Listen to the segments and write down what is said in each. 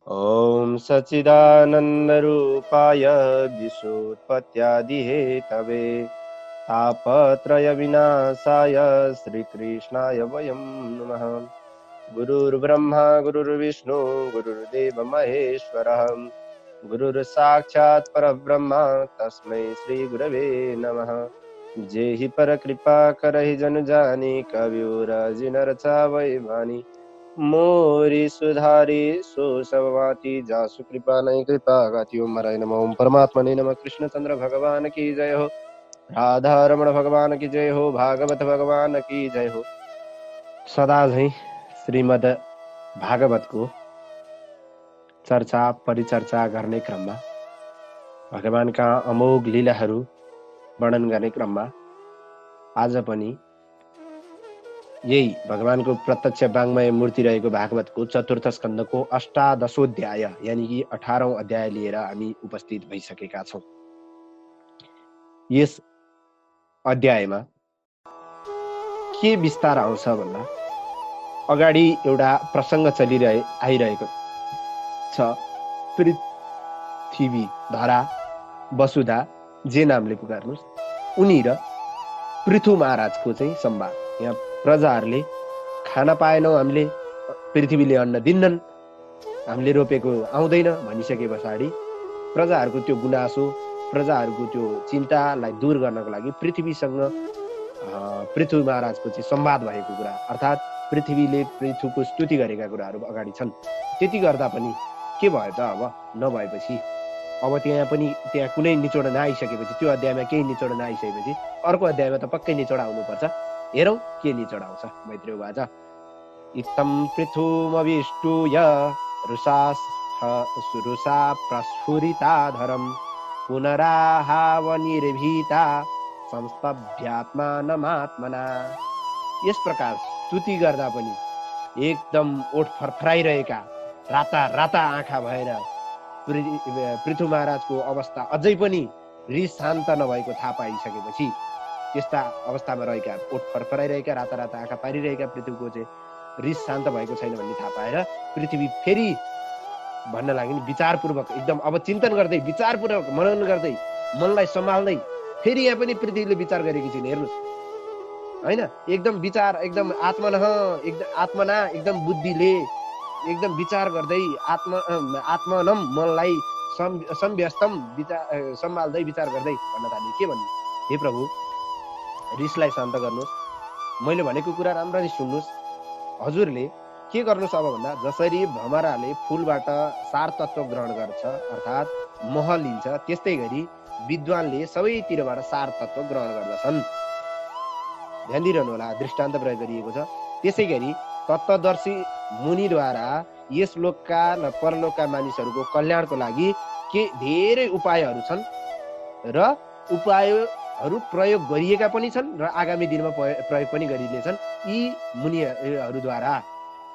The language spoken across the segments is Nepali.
ॐ सच्चिदानन्दरूपाय विश्वोत्पत्त्यादिहेतवे तापत्रयविनाशाय श्रीकृष्णाय वयं नमः। गुरुर्ब्रह्मा गुरुर्विष्णु गुरुर्देव महेश्वरः गुरुर्साक्षात् परब्रह्म तस्मै श्रीगुरवे नमः। जेहि पर कृपा करहि जन जानी कवियुराजिनर चावै वाणी मोरी सुधारी सो सबवाती जासु कृपा नहीं कृपा गाती। ओम हराय नमः। ओम परमात्मने नमः। कृष्ण चंद्र भगवान की जय हो। राधा रमण भगवान की जय हो। भागवत भगवान की जय हो। सदा झैं श्रीमद् भागवतको चर्चा परिचर्चा गर्ने क्रममा भगवानका अमोघ लीलाहरू वर्णन गर्ने क्रममा आज पनि यही भगवानको प्रत्यक्ष वाङ्मय मूर्ति रहेको भागवतको चतुर्थ स्कन्धको अष्टादशोध्याय यानी कि 18औं अध्याय लिएर हामी उपस्थित भइसकेका छौं। यस अध्यायमा के विस्तार आउँछ भन्दा अगाडि एउटा प्रसङ्ग आइरहेको छ। पृथ्वी धरा वसुधा जे नामले पुकार्नुहोस् उनी र पृथु महाराजको चाहिँ संवाद। यहाँ प्रजाहरूले खान पाएनौ, हामीले पृथ्वीले अन्न दिन्नन्, हामीले रोपेको आउँदैन भनिसके पछाडि प्रजाहरूको त्यो गुनासो, प्रजाहरूको त्यो चिन्तालाई दूर गर्नको लागि पृथ्वीसँग पृथु महाराजको चाहिँ संवाद भएको कुरा, अर्थात् पृथ्वीले पृथुको स्तुति गरेका कुराहरू अगाडि छन्। त्यति गर्दा पनि के भयो त? अब नभएपछि अब त्यहाँ कुनै निचोड नआइसकेपछि, त्यो अध्यायमा केही निचोड नआइसकेपछि अर्को अध्यायमा त पक्कै निचोड आउनुपर्छ। हेरौँ के निचोड आउँछ। मैत्रेय उवाच इत्थं पृथुमविष्टूय रुषा प्रस्फुरिताधरं पुनराहावनिर्भीता संस्तभ्यात्मानमात्मना। यस प्रकार स्तुति गर्दा पनि एकदम ओठ फरफराइरहेका राता राता आँखा भएर पृथु महाराजको अवस्था अझै पनि रिस शान्त नभएको थाहा पाइसकेपछि, त्यस्ता अवस्थामा रहेका ओठ फरफराइरहेका राता राता आँखा पारिरहेका पृथ्वीको चाहिँ रिस शान्त भएको छैन भन्ने थाहा पाएर पृथ्वी फेरि भन्न लाग्यो नि विचारपूर्वक, एकदम अब चिन्तन गर्दै, विचारपूर्वक मनन गर्दै, मनलाई सम्हाल्दै फेरि यहाँ पनि पृथ्वीले विचार गरेकी छिन्। हेर्नुहोस् होइन, एकदम विचार, एकदम आत्मना एकदम बुद्धिले एकदम विचार गर्दै आत्मनम मनलाई सम्यस्तम सम्हाल्दै विचार गर्दै भन्न थाले। के भन्नु? हे प्रभु, रिसलाई शान्त गर्नुहोस्, मैले भनेको कुरा राम्ररी सुन्नुहोस्। हजुरले के गर्नुहोस् अब भन्दा जसरी भमराले फुलबाट सार तत्त्व ग्रहण गर्छ अर्थात् मह लिन्छ, त्यस्तै गरी विद्वानले सबैतिरबाट सार तत्त्व ग्रहण गर्दछन्। ध्यान दिइरहनु होला, दृष्टान्त प्रयोग गरिएको छ। त्यसै गरी तत्त्वदर्शी मुनिद्वारा यस लोकका र परलोकका मानिसहरूको कल्याणको लागि के धेरै उपायहरू छन् र उपायहरू प्रयोग गरिएका पनि छन् र आगामी दिनमा प्रयोग पनि गरिनेछन् यी मुनिहरूद्वारा।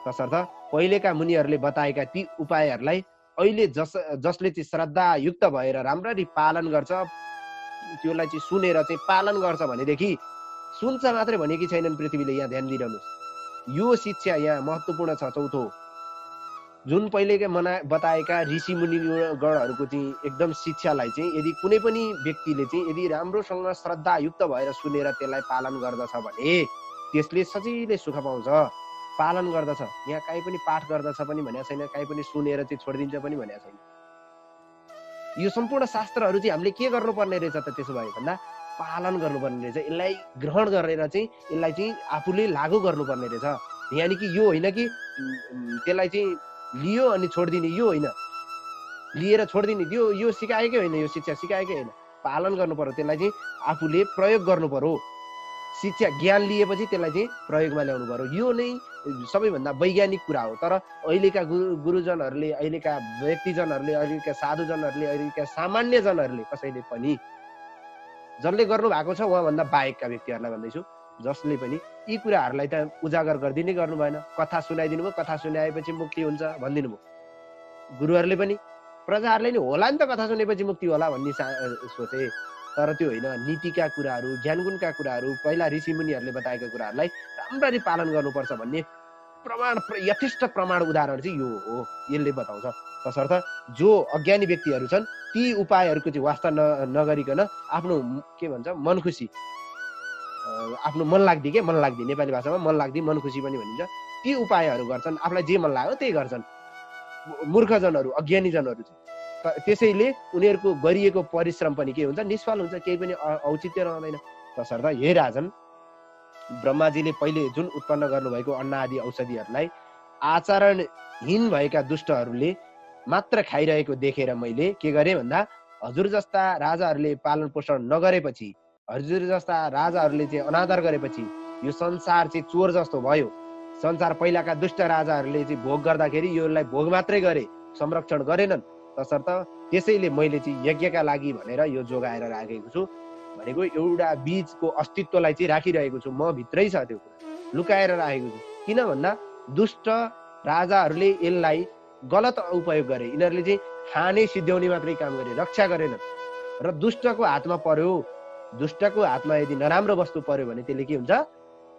तसर्थ पहिलेका मुनिहरूले बताएका ती उपायहरूलाई अहिले जसले चाहिँ श्रद्धायुक्त भएर राम्ररी पालन गर्छ, त्यसलाई चाहिँ सुनेर चाहिँ पालन गर्छ भनेदेखि सुन्छ मात्रै भनेकी छैनन् पृथ्वीले। यहाँ ध्यान दिइरहनुहोस्, यो शिक्षा यहाँ महत्त्वपूर्ण छ। चौथो, जुन पहिलेका बताएका ऋषि मुनिगणहरूको चाहिँ एकदम शिक्षालाई चाहिँ यदि कुनै पनि व्यक्तिले चाहिँ यदि राम्रोसँग श्रद्धायुक्त भएर सुनेर त्यसलाई पालन गर्दछ भने त्यसले सजिलै सुख पाउँछ। पालन गर्दछ, यहाँ काहीँ पनि पाठ गर्दछ पनि भनेको छैन, काहीँ पनि सुनेर चाहिँ छोडिदिन्छ पनि भनेको छैन। यो सम्पूर्ण शास्त्रहरू चाहिँ हामीले के गर्नुपर्ने रहेछ त? त्यसो भयो भन्दा पालन गर्नुपर्ने रहेछ, यसलाई ग्रहण गरेर चाहिँ यसलाई चाहिँ आफूले लागू गर्नुपर्ने रहेछ। यानि कि यो होइन कि त्यसलाई चाहिँ लियो अनि छोडिदिने, यो होइन। लिएर छोडिदिने यो सिकाएकै होइन, यो शिक्षा सिकाएकै होइन। पालन गर्नु पर्यो, त्यसलाई चाहिँ आफूले प्रयोग गर्नु पर्यो। शिक्षा ज्ञान लिएपछि त्यसलाई चाहिँ प्रयोगमा ल्याउनु पर्यो। यो नै सबैभन्दा वैज्ञानिक कुरा हो। तर अहिलेका गुरुजनहरूले, अहिलेका व्यक्तिजनहरूले, अहिलेका साधुजनहरूले, अहिलेका सामान्यजनहरूले कसैले पनि, जसले गर्नु भएको छ उहाँभन्दा बाहेकका व्यक्तिहरूलाई भन्दैछु, जसले पनि यी कुराहरूलाई त उजागर गरिदिनै गर्नु भएन। कथा सुनाइदिनु भयो, कथा सुनाएपछि मुक्ति हुन्छ भनिदिनु भयो। गुरुहरूले पनि प्रजाहरूले नि होला नि त कथा सुनेपछि मुक्ति होला भन्ने सोचे, तर त्यो होइन। नीतिका कुराहरू, ज्ञानगुणका कुराहरू, पहिला ऋषिमुनिहरूले बताएका कुराहरूलाई राम्ररी पालन गर्नुपर्छ भन्ने प्रमाण, यथेष्ट प्रमाण उदाहरण चाहिँ यो हो। यसले बताउँछ तसर्थ जो अज्ञानी व्यक्तिहरू छन् ती उपायहरूको चाहिँ वास्ता नगरिकन आफ्नो के भन्छ मन खुसी, आफ्नो मन लाग्दी नेपाली भाषामा मन लाग्दी मन खुसी पनि भनिन्छ, ती उपायहरू गर्छन्, आफूलाई जे मन लाग्यो त्यही गर्छन् मूर्खजनहरू, अज्ञानीजनहरू चाहिँ। त्यसैले उनीहरूको गरिएको परिश्रम पनि के हुन्छ, निष्फल हुन्छ, केही पनि औचित्य रहँदैन। तसर्थ हे राजन, ब्रह्माजीले पहिले जुन उत्पन्न गर्नुभएको अन्न आदि औषधिहरूलाई आचरणहीन भएका दुष्टहरूले मात्र खाइरहेको देखेर मैले के गरेँ भन्दा हजुर जस्ता राजाहरूले पालन पोषण नगरेपछि, हजुर जस्ता राजाहरूले चाहिँ अनादर गरेपछि यो संसार चाहिँ चोर जस्तो भयो। संसार पहिलाका दुष्ट राजाहरूले चाहिँ भोग गर्दाखेरि योलाई भोग मात्रै गरे, संरक्षण गरेनन्। तसर्थ त्यसैले मैले चाहिँ यज्ञका लागि भनेर यो जोगाएर राखेको छु भनेको एउटा बीजको अस्तित्वलाई चाहिँ राखिरहेको छु, म भित्रै छ त्यो कुरा, लुकाएर राखेको छु। किन भन्दा दुष्ट राजाहरूले यसलाई गलत उपयोग गरे, यिनीहरूले चाहिँ खाने सिद्ध्याउने मात्रै काम गरे, रक्षा गरेनन् र दुष्टको हातमा पर्यो। दुष्टको हातमा यदि नराम्रो वस्तु पर्यो भने त्यसले के हुन्छ,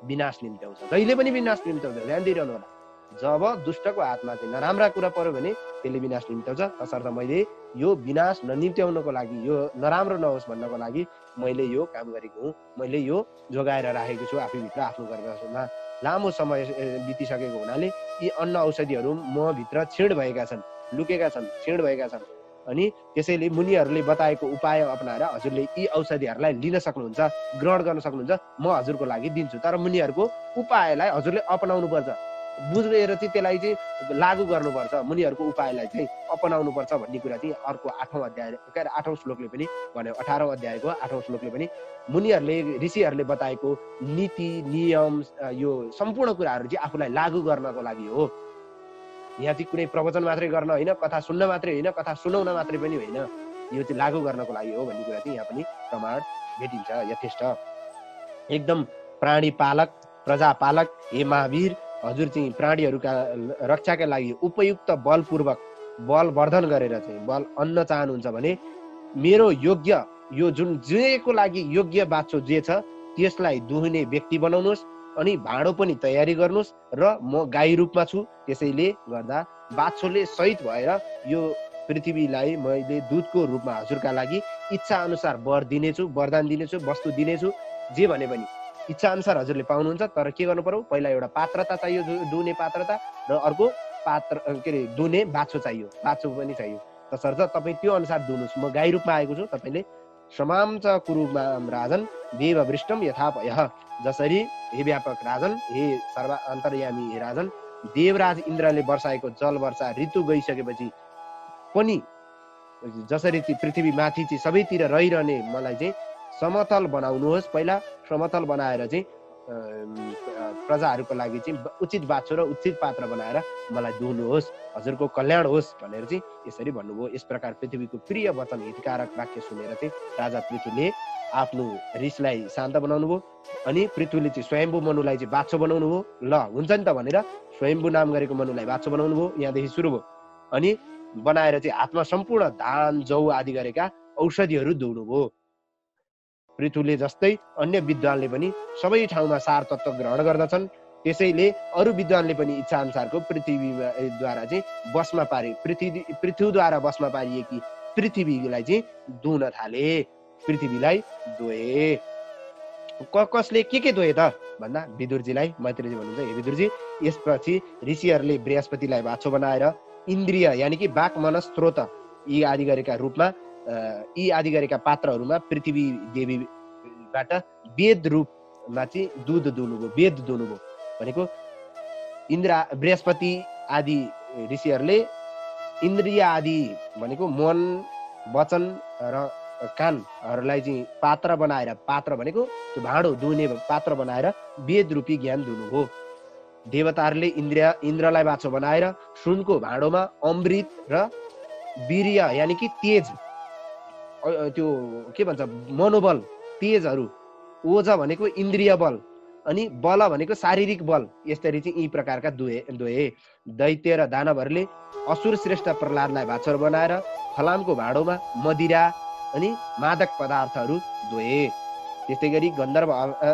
विनाश निम्त्याउँछ, जहिले पनि विनाश निम्त्याउँछ। ध्यान दिइरहनु होला, जब दुष्टको हातमा चाहिँ नराम्रा कुरा पर्यो भने त्यसले विनाश निम्त्याउँछ। तसर्थ मैले यो विनाश ननिम्त्याउनको लागि, यो नराम्रो नहोस् भन्नको लागि मैले यो काम गरेको हुँ, मैले यो जोगाएर राखेको छु आफैभित्र, आफ्नो गर्भमा लामो समय बितिसकेको हुनाले यी अन्न औषधिहरू म भित्र क्षीण भएका छन्, लुकेका छन्, क्षीण भएका छन्। अनि त्यसैले मुनिहरूले बताएको उपाय अपनाएर हजुरले यी औषधिहरूलाई लिन सक्नुहुन्छ, ग्रहण गर्न सक्नुहुन्छ, म हजुरको लागि दिन्छु। तर मुनिहरूको उपायलाई हजुरले अपनाउनु पर्छ, बुझेर चाहिँ त्यसलाई चाहिँ लागू गर्नुपर्छ, मुनिहरूको उपायलाई चाहिँ अपनाउनु पर्छ भन्ने कुरा चाहिँ अर्को 8औं अध्याय, 8औं श्लोकले पनि भन्यो। 18औं अध्यायको 8औं श्लोकले पनि मुनिहरूले, ऋषिहरूले बताएको नीति नियम, यो सम्पूर्ण कुराहरू चाहिँ आफूलाई लागू गर्नको लागि हो। यहाँ चाहिँ कुनै प्रवचन मात्रै गर्न होइन, कथा सुन्न मात्रै होइन, कथा सुनाउन मात्रै पनि होइन, यो चाहिँ लागू गर्नको लागि हो भन्ने कुरा चाहिँ यहाँ पनि प्रमाण भेटिन्छ यथेष्ट। एकदम प्राणी पालक, प्रजा पालक हे महावीर, हजुर चाहिँ प्राणीहरूका रक्षाका लागि उपयुक्त बलपूर्वक बल वर्धन गरेर चाहिँ बल अन्न चाहनुहुन्छ भने मेरो योग्य, यो जुन जेको लागि योग्य बाछो जे छ त्यसलाई दुहुने व्यक्ति बनाउनुहोस्, अनि भाँडो पनि तयारी गर्नुहोस्, र म गाई रूपमा छु, त्यसैले गर्दा बाछोले सहित भएर यो पृथ्वीलाई मैले दूधको रूपमा हजुरका लागि इच्छा अनुसार वर दिनेछु, वरदान दिनेछु, वस्तु दिनेछु, जे भने पनि इच्छा अनुसार हजुरले पाउनुहुन्छ। तर के गर्नु पर्यो, पहिला एउटा पात्रता चाहियो, दुहुने पात्रता, र अर्को पात्र के अरे दुहुने बाछो चाहियो, बाछो पनि चाहियो। तसर्थ तपाईँ त्यो अनुसार दुहुनुहोस्। म गाई रूपमा आएको छु, तपाईँले समाम च कुरुमाम राजन देववृष्टम यथापयः, जसरी हे व्यापक राजन, हे सर्व अन्तर्यामी हे राजन, देवराज इन्द्रले वर्षाएको जल वर्षा ऋतु गइसकेपछि पनि जसरी पृथ्वी माथि चाहिँ सबैतिर रहिरहने मलाई चाहिँ समतल बनाउनुहोस्। पहिला समतल बनाएर चाहिँ प्रजाहरूको लागि चाहिँ उचित बाछो र उचित पात्र बनाएर मलाई दुहुनुहोस्, हजुरको कल्याण होस् भनेर चाहिँ यसरी भन्नुभयो। यस प्रकार पृथ्वीको प्रिय वचन, हितकारक वाक्य सुनेर चाहिँ राजा पृथुले आफ्नो रिसलाई शान्त बनाउनु भयो। अनि पृथुले चाहिँ स्वयम्भू मनुलाई चाहिँ बाछो बनाउनु भयो। ल हुन्छ नि त भनेर स्वयम्भू नाम गरेको मनुलाई बाछो बनाउनु भयो। यहाँदेखि सुरु भयो। अनि बनाएर चाहिँ हातमा सम्पूर्ण धान जौ आदि गरेका औषधिहरू दुहुनु भयो। पृथुले जस्तै अन्य विद्वानले पनि सबै ठाउँमा सार तत्त्व ग्रहण गर्दछन्, त्यसैले अरू विद्वानले पनि इच्छा अनुसारको पृथ्वीद्वारा चाहिँ बसमा पारे, पृथ्वीद्वारा बसमा पारिएकी पृथ्वीलाई चाहिँ दुहुन थाले, पृथ्वीलाई दोहे। कसले के दोहे त भन्दा विदुरजीलाई मैत्रेयजी भन्नुहुन्छ, हे विदुरजी, यसपछि ऋषिहरूले बृहस्पतिलाई बाछो बनाएर इन्द्रिय यानि कि वाक मन स्रोत यी आदि गरेका रूपमा, यी आदि गरेका पात्रहरूमा पृथ्वी देवीबाट वेद रूपमा चाहिँ दुध दुहुनुभयो, वेद दुहुनुभयो। भनेको बृहस्पति आदि ऋषिहरूले इन्द्रिय आदि भनेको मन, वचन र कानहरूलाई चाहिँ पात्र बनाएर, पात्र भनेको त्यो भाँडो दुहुने पात्र बनाएर वेद रूपी ज्ञान दुहुनुभयो। देवताहरूले इन्द्रलाई बाछो बनाएर सुनको भाँडोमा अमृत र वीर्य यानि कि तेज, त्यो के भन्छ मनोबल, तेजहरू, ओज भनेको इन्द्रिय बल, अनि बल भनेको शारीरिक बल, यसरी चाहिँ यी प्रकारका दोहे। दैत्य र दानवहरूले असुर श्रेष्ठ प्रहलादलाई बाछो बनाएर फलामको भाँडोमा मदिरा अनि मादक पदार्थहरू दोहे। त्यस्तै गरी गन्धर्व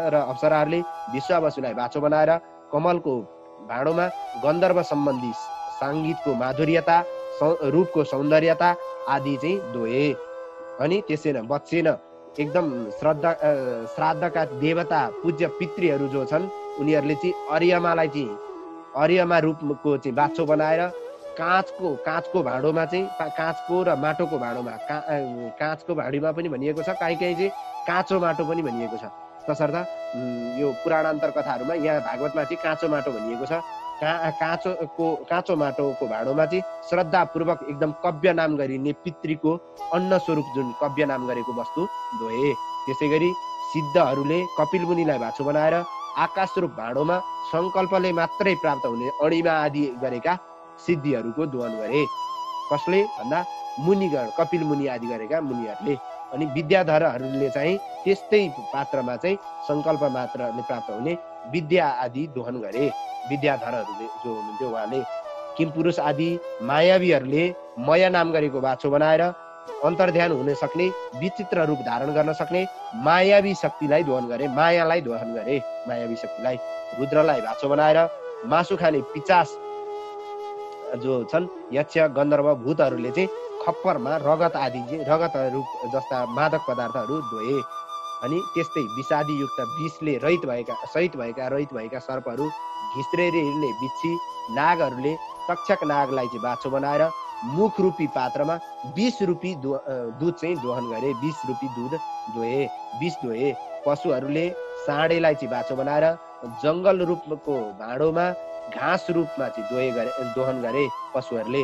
र अप्सराहरूले विश्वावसुलाई बाछो बनाएर कमलको भाँडोमा गन्धर्व सम्बन्धी सङ्गीतको माधुर्यता, रूपको सौन्दर्यता आदि चाहिँ धोए। अनि त्यसै न बच्चेन एकदम श्राद्धका देवता पूज्य पितृहरू जो छन् उनीहरूले चाहिँ अर्यमा रूपको चाहिँ बाछो बनाएर काँचको भाँडोमा चाहिँ काँचको र माटोको भाँडोमा काँचको भाँडीमा पनि भनिएको छ, कहीँ चाहिँ काँचो माटो पनि भनिएको छ। तसर्थ यो पुराणान्तर कथाहरूमा यहाँ भागवतमा चाहिँ काँचो माटो भनिएको छ। काँचो माटोको भाँडोमा चाहिँ श्रद्धापूर्वक एकदम कव्य नाम गरिने पितृको अन्न स्वरूप जुन कव्य नाम गरेको वस्तु धोए। त्यसै गरी सिद्धहरूले कपिल मुनिलाई भाँचो बनाएर आकाश रूप भाँडोमा सङ्कल्पले मात्रै प्राप्त हुने अणिमा आदि गरेका सिद्धिहरूको दोहन गरे। कसले भन्दा मुनिगण, कपिल मुनि आदि गरेका मुनिहरूले। अनि विद्याधरहरूले चाहिँ त्यस्तै पात्रमा चाहिँ सङ्कल्प मात्रले प्राप्त हुने विद्या आदि दोहन गरे। विद्याधरहरूले जो हुनुहुन्थ्यो उहाँले किमपुरुष आदि मायावीहरूले मया नाम गरेको बाछो बनाएर अन्तर्ध्यान हुन सक्ने, विचित्र रूप धारण गर्न सक्ने मायावी शक्तिलाई दोहन गरे, मायालाई दोहन गरे। मायावी शक्तिलाई रुद्रलाई भाँचो बनाएर मासु खाने पिचास जो छन् यक्ष गन्धर्व भूतहरूले चाहिँ खप्परमा रगतहरू जस्ता मादक पदार्थहरू धोए। अनि त्यस्तै विषादीयुक्त विषले सहित भएका सर्पहरू, घिस्रेर हिँड्ने बिच्छी, नागहरूले तक्षक नागलाई चाहिँ बाछो बनाएर मुख रूपी पात्रमा 20 रूपी दुध चाहिँ दोहन गरे। 20 रूपी दुध विष धोए। पशुहरूले साँडेलाई चाहिँ बाछो बनाएर जङ्गल रूपको भाँडोमा घाँस रूपमा चाहिँ दोहन गरे। पशुहरूले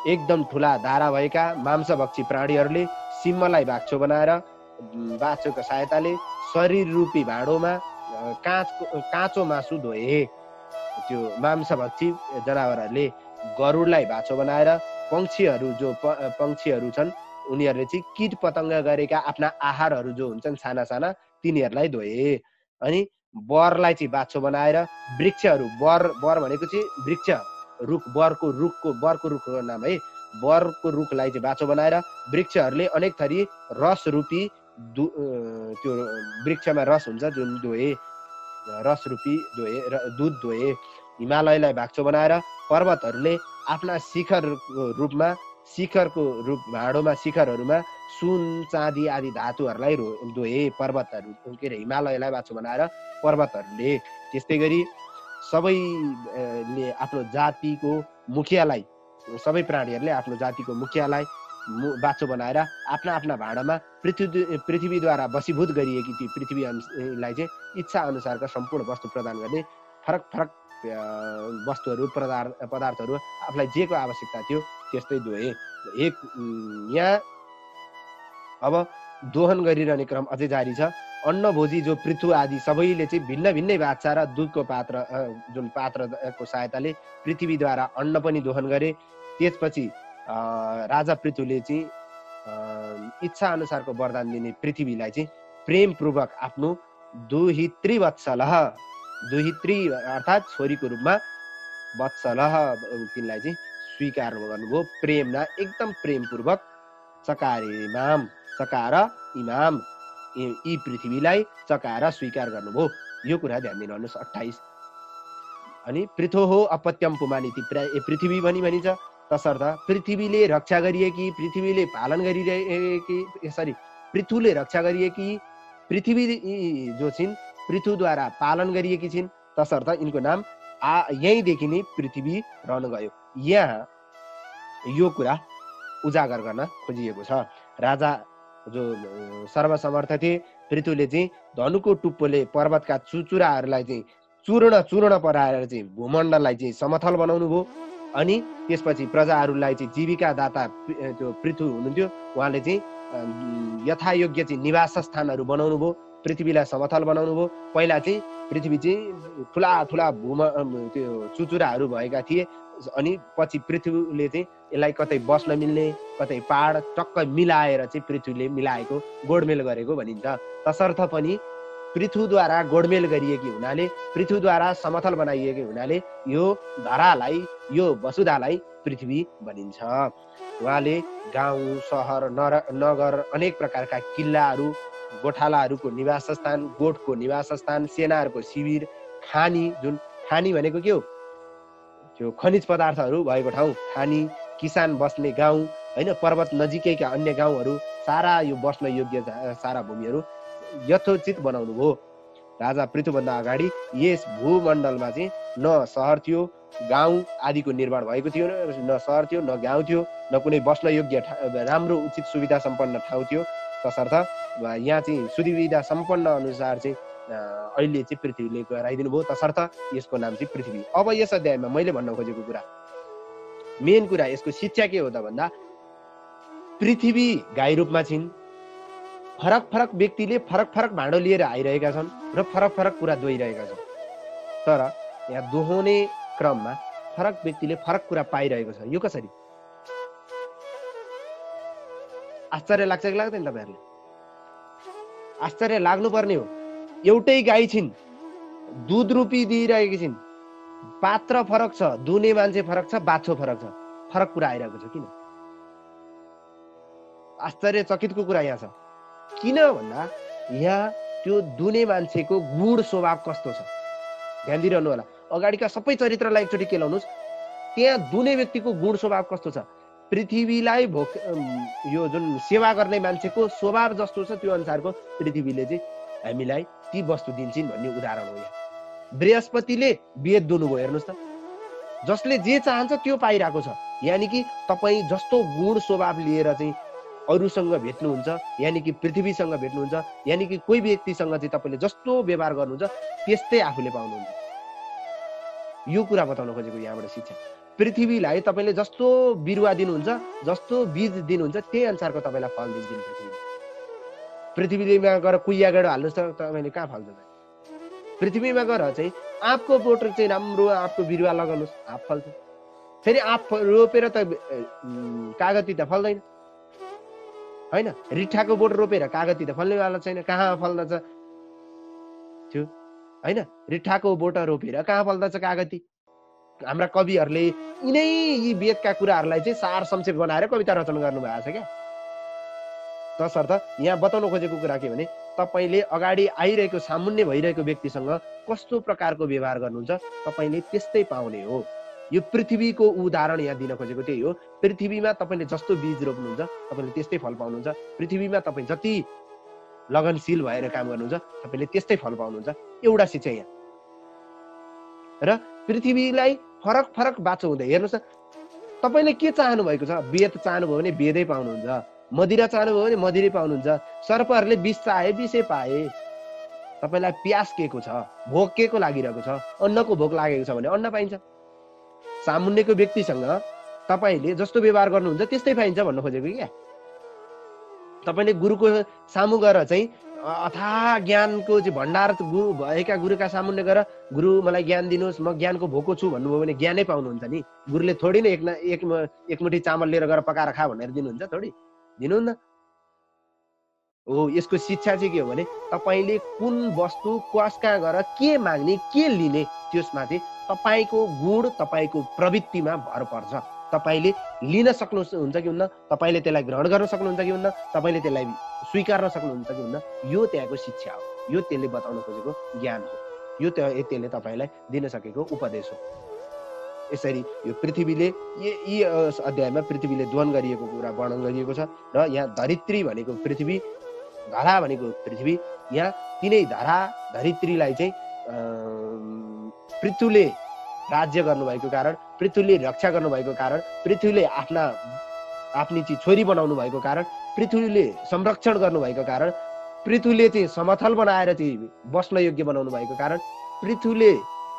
एकदम ठुला धारा भएका मांसभक्षी प्राणीहरूले सिंहलाई बाछो बनाएर बाछोको सहायताले शरीर रूपी भाँडोमा काँचो मासु धोए। त्यो मांसभक्षी जनावरहरूले गरुडलाई भाँचो बनाएर पक्षीहरू छन् उनीहरूले चाहिँ कीट पतङ्ग गरेका आफ्ना आहारहरू जो हुन्छन् साना साना तिनीहरूलाई धोए। अनि बरलाई चाहिँ बाछो बनाएर वृक्षहरू, बर भनेको चाहिँ वृक्ष रुख, बरको रुखको नाम है, बरको रुखलाई चाहिँ बाछो बनाएर वृक्षहरूले अनेक थरी रस रूपी त्यो वृक्षमा रस हुन्छ जुन रस रूपी दुध धोए। हिमालयलाई भाँचो बनाएर पर्वतहरूले आफ्ना शिखरहरूमा सुन चाँदी आदि धातुहरूलाई धोए। पर्वतहरू के अरे हिमालयलाई बाछो बनाएर पर्वतहरूले। त्यस्तै गरी सबैले आफ्नो जातिको मुखियालाई, सबै प्राणीहरूले आफ्नो जातिको मुखियालाई बाछो बनाएर आफ्ना भाँडामा पृथ्वीद्वारा वशीभूत गरिएकी ती पृथ्वीलाई चाहिँ इच्छा अनुसारका सम्पूर्ण वस्तु प्रदान गर्ने फरक वस्तुहरू पदार्थहरू आफूलाई जेको आवश्यकता थियो त्यस्तै धोए। यहाँ अब दोहन गरिरहने क्रम अझै जारी छ। अन्नभोजी जो पृथु आदि सबैले चाहिँ भिन्न भिन्नै बाछा र दुधको पात्रको सहायताले पृथ्वीद्वारा अन्न पनि दोहन गरे। त्यसपछि राजा पृथुले चाहिँ इच्छा अनुसारको वरदान दिने पृथ्वीलाई चाहिँ प्रेमपूर्वक आफ्नो दुहित्री अर्थात् छोरीको रूपमा वत्सलः तिनलाई चाहिँ स्वीकार गर्नुभयो। प्रेममा एकदम प्रेमपूर्वक चकार इमाम यी पृथ्वीलाई चकार स्वीकार गर्नुभयो। यो कुरा ध्यान दिनुहोस्। 28 अनि पृथो हो अपत्यम पुमानिति पृथ्वी पनि भनिन्छ। तसर्थ पृथ्वीले रक्षा गरिएकी, पृथ्वीले पालन गरिरहेकी, पृथुले रक्षा गरिएकी, पृथ्वी जो छिन् पृथुद्वारा पालन गरिएकी छिन्। तसर्थ यिनको नाम यहीँदेखि नै पृथ्वी रहन गयो। यहाँ यो कुरा उजागर गर्न खोजिएको छ। राजा जो सर्वसमर्थ थिए पृथुले चाहिँ धनुको टुप्पोले पर्वतका चुचुराहरूलाई चाहिँ चूर्ण पराएर चाहिँ भूमण्डललाई चाहिँ समथल बनाउनु भयो। अनि त्यसपछि प्रजाहरूलाई चाहिँ जीविका दाता त्यो पृथु हुनुहुन्थ्यो, उहाँले चाहिँ यथायोग्य चाहिँ निवास स्थानहरू बनाउनु भयो, पृथ्वीलाई समथल बनाउनु भयो। पहिला चाहिँ पृथ्वी चाहिँ ठुला त्यो चुचुराहरू भएका थिए। अनि पछि पृथ्वीले चाहिँ यसलाई कतै बस्न मिल्ने, कतै पहाड टक्क मिलाएर चाहिँ पृथ्वीले मिलाएको, गोडमेल गरेको भनिन्छ। तसर्थ पनि पृथुद्वारा गोडमेल गरिएकी हुनाले, पृथुद्वारा समथल बनाइएकी हुनाले यो धरालाई, यो वसुधालाई पृथ्वी भनिन्छ। उहाँले गाउँ, सहर, नगर, अनेक प्रकारका किल्लाहरू, गोठालाहरूको निवास स्थान, गोठको निवास स्थान, सेनाहरूको शिविर, खानी, जुन खानी भनेको के हो, त्यो खनिज पदार्थहरू भएको ठाउँ, खानी, किसान बस्ने गाउँ होइन, पर्वत नजिकैका अन्य गाउँहरू सारा यो बस्न योग्य सारा भूमिहरू यथोचित बनाउनु भयो। राजा पृथुभन्दा अगाडि यस भूमण्डलमा चाहिँ न सहर थियो, गाउँ आदिको निर्माण भएको थियो, न सहर थियो, न गाउँ थियो, न कुनै बस्न योग्य राम्रो उचित सुविधा सम्पन्न ठाउँ थियो। तसर्थ यहाँ चाहिँ सुविधा सम्पन्न अनुसार चाहिँ अहिले चाहिँ पृथ्वीले गराइदिनु भयो। तसर्थ यसको नाम चाहिँ पृथ्वी। अब यस अध्यायमा मैले भन्न खोजेको कुरा, मेन कुरा यसको शिक्षा के हो त भन्दा, पृथ्वी गाई रूपमा छिन्। फरक फरक व्यक्तिले फरक फरक भाँडो लिएर आइरहेका छन् र फरक फरक कुरा दोहोरिरहेका छन्। तर यहाँ दोहोर्ने क्रममा फरक व्यक्तिले फरक कुरा पाइरहेको छ। यो कसरी? आश्चर्य लाग्छ कि लाग्दैन तपाईँहरूले? आश्चर्य लाग्नुपर्ने हो। एउटै गाई छिन्, दुध रूपी दिइरहेकी छिन्, पात्र फरक छ, दुने मान्छे फरक छ, बाछो फरक छ, फरक कुरा आइरहेको छ। किन? आश्चर्यचकितको कुरा यहाँ छ। किन भन्दा यहाँ त्यो दुने मान्छेको गुण स्वभाव कस्तो छ, ध्यान दिइरहनु होला। अगाडिका सबै चरित्रलाई एकचोटि केलाउनुहोस्, त्यहाँ दुने व्यक्तिको गुण स्वभाव कस्तो छ। पृथ्वीलाई यो जुन सेवा गर्ने मान्छेको स्वभाव जस्तो छ त्यो अनुसारको पृथ्वीले चाहिँ हामीलाई ती वस्तु दिन्छन् भन्ने उदाहरण हो। यहाँ बृहस्पतिले वेद दुनुभयो, हेर्नुहोस् त, जसले जे चाहन्छ त्यो पाइरहेको छ। यानि कि तपाईँ जस्तो गुण स्वभाव लिएर चाहिँ अरूसँग भेट्नुहुन्छ, यानि कि पृथ्वीसँग भेट्नुहुन्छ, यानि कि कोही व्यक्तिसँग चाहिँ तपाईँले जस्तो व्यवहार गर्नुहुन्छ त्यस्तै आफूले पाउनुहुन्छ। यो कुरा बताउन खोजेको यहाँबाट शिक्षा। पृथ्वीलाई तपाईँले जस्तो बिरुवा दिनुहुन्छ, जस्तो बीज दिनुहुन्छ, त्यही अनुसारको तपाईँलाई फल दिन्छन् पृथ्वीमा गएर कुहिया गएर हाल्नुहोस् त तपाईँले कहाँ फल्छ? पृथ्वीमा गएर चाहिँ आँपको बोट चाहिँ राम्रो आँपको बिरुवा लगाउनुहोस्, आँप फल्छ। फेरि आँप रोपेर त कागती त फल्दैन होइन, रिठाको बोट रोपेर कागती त फल्नेवाला छैन, कहाँ फल्दछ त्यो होइन। रिठाको बोट रोपेर कहाँ फल्दछ कागती? हाम्रा कविहरूले यी वेदका कुराहरूलाई चाहिँ सार संक्षेप बनाएर कविता रचना गर्नुभएको छ क्या। तसर्थ यहाँ बताउन खोजेको कुरा के भने, तपाईँले अगाडि आइरहेको सामुन्य भइरहेको व्यक्तिसँग कस्तो प्रकारको व्यवहार गर्नुहुन्छ तपाईँले त्यस्तै पाउने हो। यो पृथ्वीको उदाहरण यहाँ दिन खोजेको त्यही हो। पृथ्वीमा तपाईँले जस्तो बीज रोप्नुहुन्छ तपाईँले त्यस्तै फल पाउनुहुन्छ। पृथ्वीमा तपाईँ जति लगनशील भएर काम गर्नुहुन्छ तपाईँले त्यस्तै फल पाउनुहुन्छ। एउटा शिक्षा यहाँ। र पृथ्वीलाई फरक फरक बाछो हुँदै हेर्नुहोस् त, तपाईँले के चाहनु भएको छ? वेद चाहनुभयो भने वेदै पाउनुहुन्छ, मदिरा चाहनुभयो भने मदिरै पाउनुहुन्छ। सर्पहरूले विष चाहे विषै पाए। तपाईँलाई प्यास के को छ, भोक के को लागिरहेको छ, अन्नको भोक लागेको छ भने अन्न पाइन्छ। सामुन्यको व्यक्तिसँग तपाईँले जस्तो व्यवहार गर्नुहुन्छ त्यस्तै पाइन्छ भन्न खोजेको क्या। तपाईँले गुरुको सामु गएर चाहिँ अथाह ज्ञानको चाहिँ भण्डार भएका गुरुका सामुन्य गएर गुरु मलाई ज्ञान दिनुहोस्, म ज्ञानको भोको छु भन्नुभयो भने ज्ञानै पाउनुहुन्छ नि। गुरुले थोडी नै एक मुठी चामल लिएर गएर पकाएर खा भनेर दिनुहुन्छ? थोडी दिनुहुन्न हो। यसको शिक्षा चाहिँ के हो भने, तपाईँले कुन वस्तु कसका गएर के माग्ने के लिने त्यसमा चाहिँ तपाईँको गुण तपाईँको प्रवृत्तिमा भर पर्छ। तपाईँले लिन सक्नुहुन्छ कि हुन्न, तपाईँले त्यसलाई ग्रहण गर्न सक्नुहुन्छ कि हुन्न, तपाईँले त्यसलाई स्वीकार्न सक्नुहुन्छ कि हुन्न, यो त्यहाँको शिक्षा हो। यो त्यसले बताउन खोजेको ज्ञान हो। यो त्यसले तपाईँलाई दिन सकेको उपदेश हो। यसरी यो पृथ्वीले यी अध्यायमा पृथ्वीले दोहन गरिएको कुरा वर्णन गरिएको छ। र यहाँ धरित्री भनेको पृथ्वी, धरा भनेको पृथ्वी, यहाँ तिनै धरा धरित्रीलाई चाहिँ पृथ्वीले राज्य गर्नुभएको कारण, पृथ्वीले रक्षा गर्नुभएको कारण, पृथ्वीले आफ्नी चाहिँ छोरी बनाउनु भएको कारण, पृथ्वीले संरक्षण गर्नुभएको कारण, पृथ्वीले चाहिँ समथल बनाएर चाहिँ बस्न योग्य बनाउनु भएको कारण, पृथ्वीले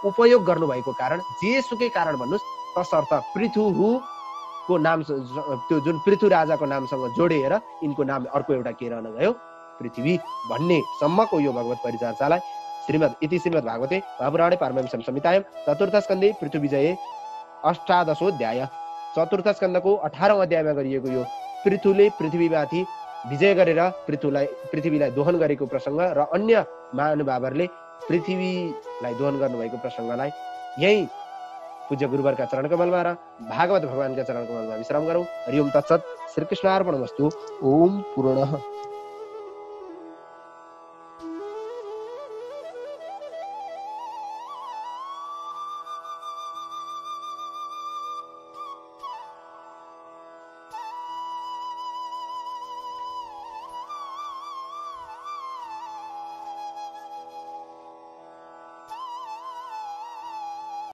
उपयोग गर्नुभएको कारण, जेसुकै कारण भन्नुहोस्, तसर्थ पृथुको नाम त्यो जुन पृथु राजाको नामसँग जोडेर यिनको नाम अर्को एउटा के रहन गयो? पृथ्वी भन्ने सम्मको यो भगवत परिचर्चालाई इति श्रीमद् भागवते महापुराणे पारमहंस्यां संहितायां चतुर्थ स्कन्धे पृथ्वीविजये अष्टादशोऽध्याय, चतुर्थ स्कन्धको 18औं अध्यायमा गरिएको यो पृथुले पृथ्वीमाथि विजय गरेर पृथ्वीलाई दोहन गरेको प्रसङ्ग र अन्य महानुभावहरूले पृथ्वीलाई दोहन गर्नुभएको प्रसङ्गलाई यही पूज्य गुरुवरका चरणकमलमा र भागवत भगवानका चरणकमलमा विश्राम गरौँ। हरि ओम तत्सत्। श्रीकृष्णार्पणमस्तु। ओम पूर्णः।